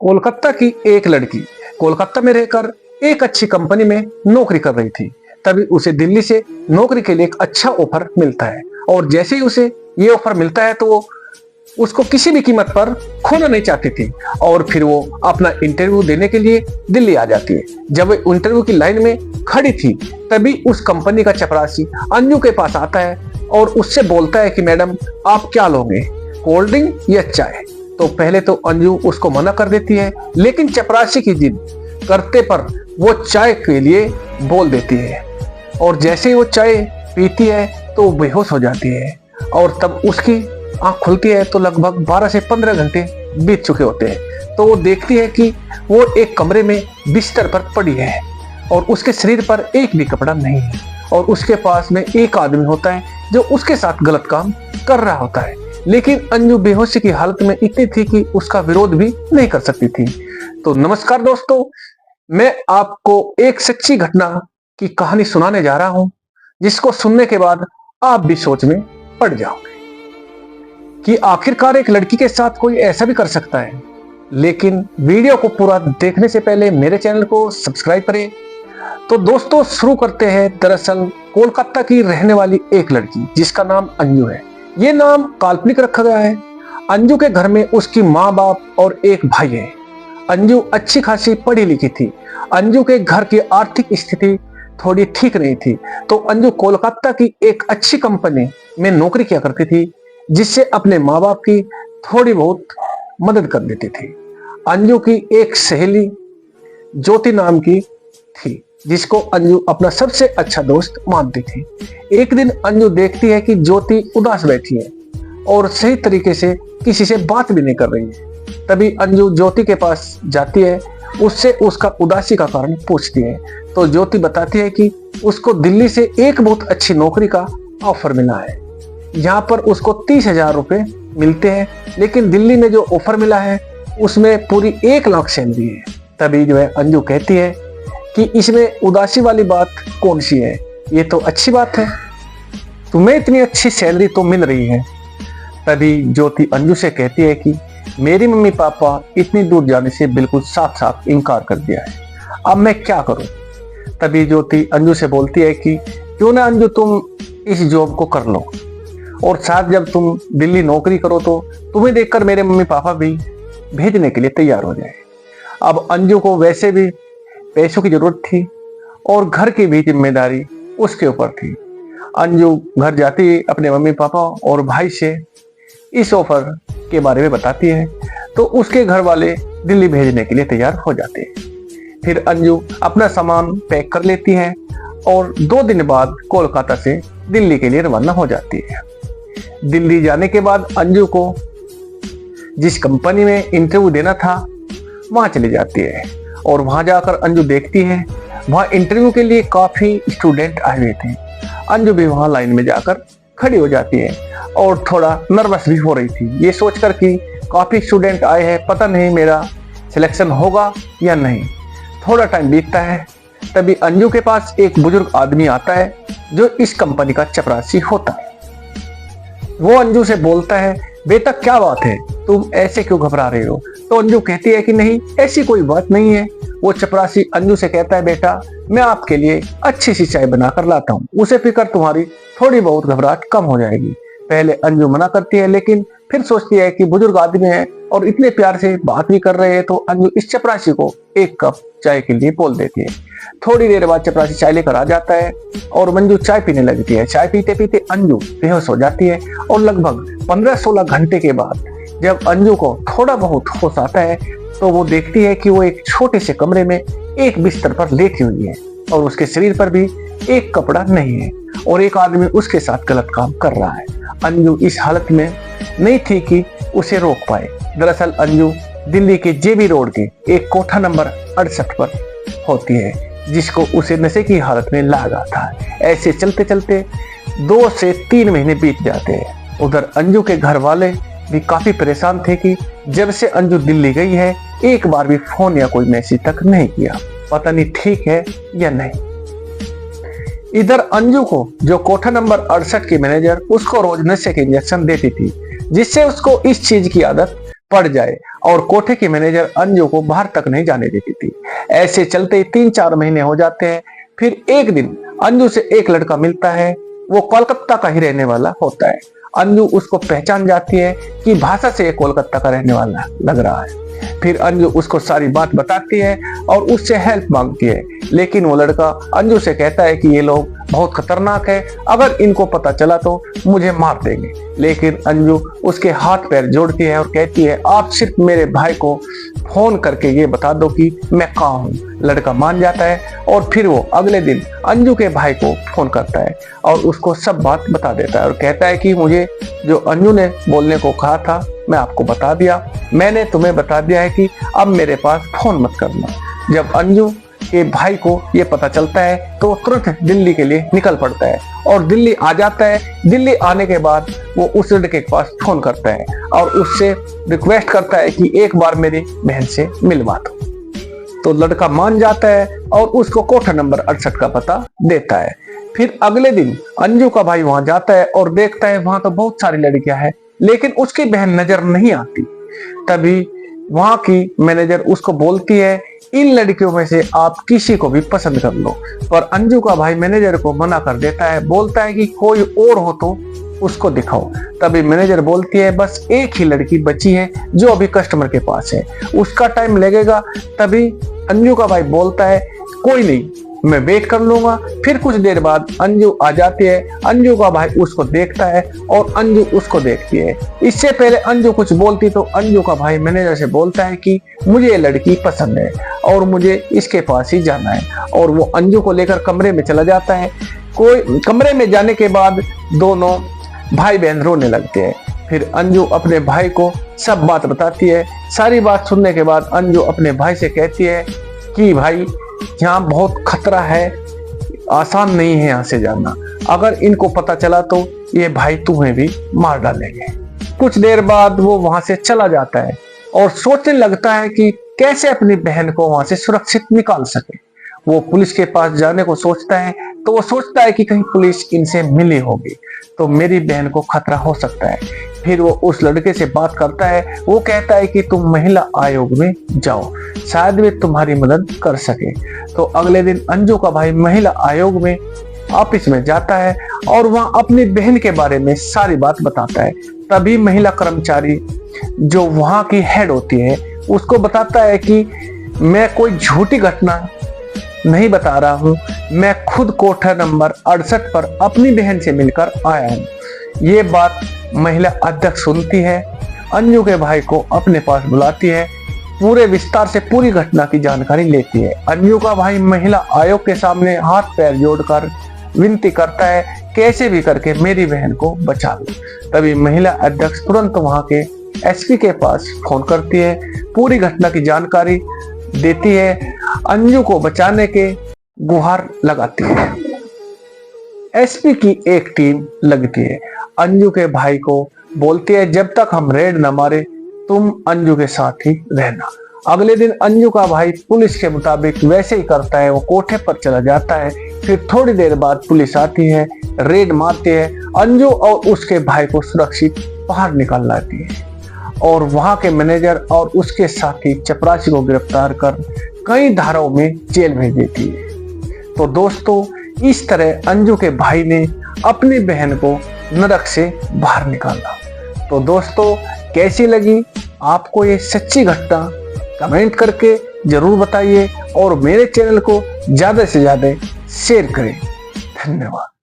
कोलकाता की एक लड़की कोलकाता में रहकर एक अच्छी कंपनी में नौकरी कर रही थी। तभी उसे दिल्ली से नौकरी के लिए एक अच्छा ऑफर मिलता है और जैसे ही उसे ये ऑफर मिलता है तो वो उसको किसी भी कीमत पर खोना नहीं चाहती थी और फिर वो अपना इंटरव्यू देने के लिए दिल्ली आ जाती है। जब वो इंटरव्यू की लाइन में खड़ी थी तभी उस कंपनी का चपरासी अंजू के पास आता है और उससे बोलता है कि मैडम आप क्या लोगे, कोल्ड ड्रिंक या चाय। तो पहले तो अंजू उसको मना कर देती है, लेकिन चपरासी की जिद करते पर वो चाय के लिए बोल देती है और जैसे ही वो चाय पीती है तो वो बेहोश हो जाती है और तब उसकी आंख खुलती है तो लगभग 12 से 15 घंटे बीत चुके होते हैं। तो वो देखती है कि वो एक कमरे में बिस्तर पर पड़ी है और उसके शरीर पर एक भी कपड़ा नहीं है और उसके पास में एक आदमी होता है जो उसके साथ गलत काम कर रहा होता है। लेकिन अंजू बेहोशी की हालत में इतनी थी कि उसका विरोध भी नहीं कर सकती थी। तो नमस्कार दोस्तों, मैं आपको एक सच्ची घटना की कहानी सुनाने जा रहा हूं जिसको सुनने के बाद आप भी सोच में पड़ जाओगे कि आखिरकार एक लड़की के साथ कोई ऐसा भी कर सकता है। लेकिन वीडियो को पूरा देखने से पहले मेरे चैनल को सब्सक्राइब करें। तो दोस्तों शुरू करते हैं। दरअसल कोलकाता की रहने वाली एक लड़की जिसका नाम अंजू है, ये नाम काल्पनिक रखा गया है। अंजू के घर में उसकी माँ बाप और एक भाई है। अंजू अच्छी खासी पढ़ी लिखी थी। अंजू के घर की आर्थिक स्थिति थोड़ी ठीक नहीं थी तो अंजू कोलकाता की एक अच्छी कंपनी में नौकरी किया करती थी जिससे अपने माँ बाप की थोड़ी बहुत मदद कर देती थी। अंजू की एक सहेली ज्योति नाम की थी जिसको अंजू अपना सबसे अच्छा दोस्त मानती थी। एक दिन अंजू देखती है कि ज्योति उदास बैठी है और सही तरीके से किसी से बात भी नहीं कर रही है। तभी अंजू ज्योति के पास जाती है, उससे उसका उदासी का कारण पूछती है तो ज्योति बताती है कि उसको दिल्ली से एक बहुत अच्छी नौकरी का ऑफर मिला है। यहाँ पर उसको 30,000 रुपए मिलते हैं, लेकिन दिल्ली में जो ऑफर मिला है उसमें पूरी 1 लाख सैलरी है। तभी जो है अंजू कहती है कि इसमें उदासी वाली बात कौन सी है, ये तो अच्छी बात है, तुम्हें इतनी अच्छी सैलरी तो मिल रही है। तभी ज्योति अंजू से कहती है कि मेरी मम्मी पापा इतनी दूर जाने से बिल्कुल साफ साफ इनकार कर दिया है, अब मैं क्या करूं। तभी ज्योति अंजू से बोलती है कि क्यों ना अंजू तुम इस जॉब को कर लो और साथ जब तुम दिल्ली नौकरी करो तो तुम्हें देखकर मेरे मम्मी पापा भी भेजने के लिए तैयार हो जाए। अब अंजू को वैसे भी पैसों की जरूरत थी और घर की भी जिम्मेदारी उसके ऊपर थी। अंजू घर जाती अपने मम्मी पापा और भाई से इस ऑफर के बारे में बताती है तो उसके घर वाले दिल्ली भेजने के लिए तैयार हो जाते हैं। फिर अंजू अपना सामान पैक कर लेती है और 2 दिन बाद कोलकाता से दिल्ली के लिए रवाना हो जाती है। दिल्ली जाने के बाद अंजू को जिस कंपनी में इंटरव्यू देना था वहां चली जाती है और वहां जाकर अंजू देखती है वहां इंटरव्यू के लिए काफी स्टूडेंट आए हुए थे। अंजू भी वहां लाइन में जाकर खड़ी हो जाती है और थोड़ा नर्वस भी हो रही थी, ये सोचकर कि काफी स्टूडेंट आए हैं, पता नहीं मेरा सिलेक्शन होगा या नहीं। थोड़ा टाइम बीतता है, तभी अंजू के पास एक बुजुर्ग आदमी आता है जो इस कंपनी का चपरासी होता है। वो अंजू से बोलता है, बेटा क्या बात है, तुम ऐसे क्यों घबरा रहे हो। तो अंजू कहती है कि नहीं ऐसी कोई बात नहीं है। वो चपरासी अंजू से कहता है, बेटा मैं आपके लिए अच्छी सी चाय बना कर लाता हूँ, उसे पीकर तुम्हारी थोड़ी बहुत घबराहट कम हो जाएगी। पहले अंजू मना करती है लेकिन फिर सोचती है कि बुजुर्ग आदमी है और इतने प्यार से बात भी कर रहे हैं तो अंजू इस चपरासी को 1 कप चाय के लिए बोल देती है। थोड़ी देर बाद चपरासी चाय लेकर आ जाता है और मंजू चाय पीने लगती है। चाय पीते पीते अंजू बेहोश हो जाती है और लगभग 15-16 घंटे के बाद जब अंजू को थोड़ा बहुत होश आता है तो वो देखती है कि वो एक छोटे से कमरे में एक बिस्तर पर लेटी हुई है और उसके शरीर पर भी एक कपड़ा नहीं है और एक आदमी उसके साथ गलत काम कर रहा है। अंजू इस हालत में नहीं थी कि उसे रोक पाए। दरअसल अंजू दिल्ली के जेबी रोड के एक कोठा नंबर 68 पर होती है जिसको उसे नशे की हालत में लागा था। ऐसे चलते चलते 2 से 3 महीने बीत जाते हैं। उधर अंजू के घर वाले भी काफी परेशान थे कि जब से अंजू दिल्ली गई है एक बार भी फोन या कोई मैसेज तक नहीं किया, पता नहीं ठीक है या नहीं। इधर अंजू को जो कोठा नंबर 68 की मैनेजर उसको रोज नशे के इंजेक्शन देती थी जिससे उसको इस चीज की आदत पड़ जाए और कोठे की मैनेजर अंजू को बाहर तक नहीं जाने देती थी। ऐसे चलते 3-4 महीने हो जाते हैं। फिर एक दिन अंजू से एक लड़का मिलता है, वो कोलकाता का ही रहने वाला होता है। अंजू उसको पहचान जाती है कि भाषा से कोलकाता का रहने वाला लग रहा है। फिर अंजू उसको सारी बात बताती है और उससे हेल्प मांगती है, लेकिन वो लड़का अंजू से कहता है कि ये लोग बहुत खतरनाक है, अगर इनको पता चला तो मुझे मार देंगे। लेकिन अंजू उसके हाथ पैर जोड़ती है और कहती है आप सिर्फ मेरे भाई को फोन करके ये बता दो कि मैं कहाँ हूँ। लड़का मान जाता है और फिर वो अगले दिन अंजू के भाई को फोन करता है और उसको सब बात बता देता है और कहता है कि मुझे जो अंजू ने बोलने को कहा था मैं आपको बता दिया, मैंने तुम्हें बता दिया है कि अब मेरे पास फोन मत करना। जब अंजू के भाई को ये पता चलता है तो तुरंत दिल्ली के लिए निकल पड़ता है और दिल्ली आ जाता है। दिल्ली आने के बाद वो उस लड़के के पास फोन करता है और उससे रिक्वेस्ट करता है कि एक बार मेरी बहन से मिलवा दो। तो लड़का मान जाता है और उसको कोठा नंबर 68 का पता देता है। फिर अगले दिन अंजू का भाई वहां जाता है और देखता है वहां तो बहुत सारी लड़कियां हैं, लेकिन उसकी बहन नजर नहीं आती। तभी वहां की मैनेजर उसको बोलती है इन लड़कियों में से आप किसी को भी पसंद कर लो, पर अंजू का भाई मैनेजर को मना कर देता है, बोलता है कि कोई और हो तो उसको दिखाओ। तभी मैनेजर बोलती है बस एक ही लड़की बची है जो अभी कस्टमर के पास है, उसका टाइम लगेगा। तभी अंजू का भाई बोलता है कोई नहीं, मैं वेट कर लूंगा। फिर कुछ देर बाद अंजू आ जाती है, अंजू का भाई उसको देखता है और अंजू उसको देखती है। इससे पहले अंजू कुछ बोलती तो अंजू का भाई मैनेजर से बोलता है कि मुझे ये लड़की पसंद है और मुझे इसके पास ही जाना है, और वो अंजू को लेकर कमरे में चला जाता है। कमरे में जाने के बाद दोनों भाई बहन रोने लगते हैं। फिर अंजू अपने भाई को सब बात बताती है। सारी बात सुनने के बाद अंजू अपने भाई से कहती है कि भाई यहाँ बहुत खतरा है, आसान नहीं है यहाँ से जाना, अगर इनको पता चला तो ये भाई तुम्हें भी मार डालेंगे। कुछ देर बाद वो वहां से चला जाता है और सोचने लगता है कि कैसे अपनी बहन को वहां से सुरक्षित निकाल सके। वो पुलिस के पास जाने को सोचता है तो वो सोचता है कि कहीं पुलिस इनसे मिली होगी तो मेरी बहन को खतरा हो सकता है। फिर वो उस लड़के से बात करता है, वो कहता है कि तुम महिला आयोग में जाओ, शायद वे तुम्हारी मदद कर सके। तो अगले दिन अंजू का भाई महिला आयोग में ऑफिस में जाता है और वहां अपनी बहन के बारे में सारी बात बताता है। तभी महिला कर्मचारी जो वहां की हेड होती है उसको बताता है कि मैं कोई झूठी घटना नहीं बता रहा हूं, मैं खुद कोठा नंबर 68 पर अपनी बहन से मिलकर आया हूं। ये बात महिला अध्यक्ष सुनती है, अंजू के भाई को अपने पास बुलाती है, पूरे विस्तार से पूरी घटना की जानकारी लेती है। अंजू का भाई महिला आयोग के सामने हाथ पैर जोड़कर विनती करता है कैसे भी करके मेरी बहन को बचा लो। तभी महिला अध्यक्ष तुरंत वहां के एसपी के पास फोन करती है, पूरी घटना की जानकारी देती है, अंजू को बचाने के गुहार लगाती है। एसपी की एक टीम लगती है, अंजू के भाई को बोलती है जब तक हम रेड न मारे तुम अंजू के साथ ही रहना। अगले दिन अंजू का भाई पुलिस के मुताबिक वैसे ही करता है, वो कोठे पर चला जाता है। फिर थोड़ी देर बाद पुलिस आती है, रेड मारती है, अंजू और उसके भाई को सुरक्षित बाहर निकाल लाती है और वहां के मैनेजर और उसके साथी चपरासी को गिरफ्तार कर कई धाराओं में जेल भेज देती है। तो दोस्तों इस तरह अंजू के भाई ने अपनी बहन को नरक से बाहर निकाला। तो दोस्तों कैसी लगी आपको ये सच्ची घटना, कमेंट करके जरूर बताइए और मेरे चैनल को ज्यादा से ज्यादा शेयर करें। धन्यवाद।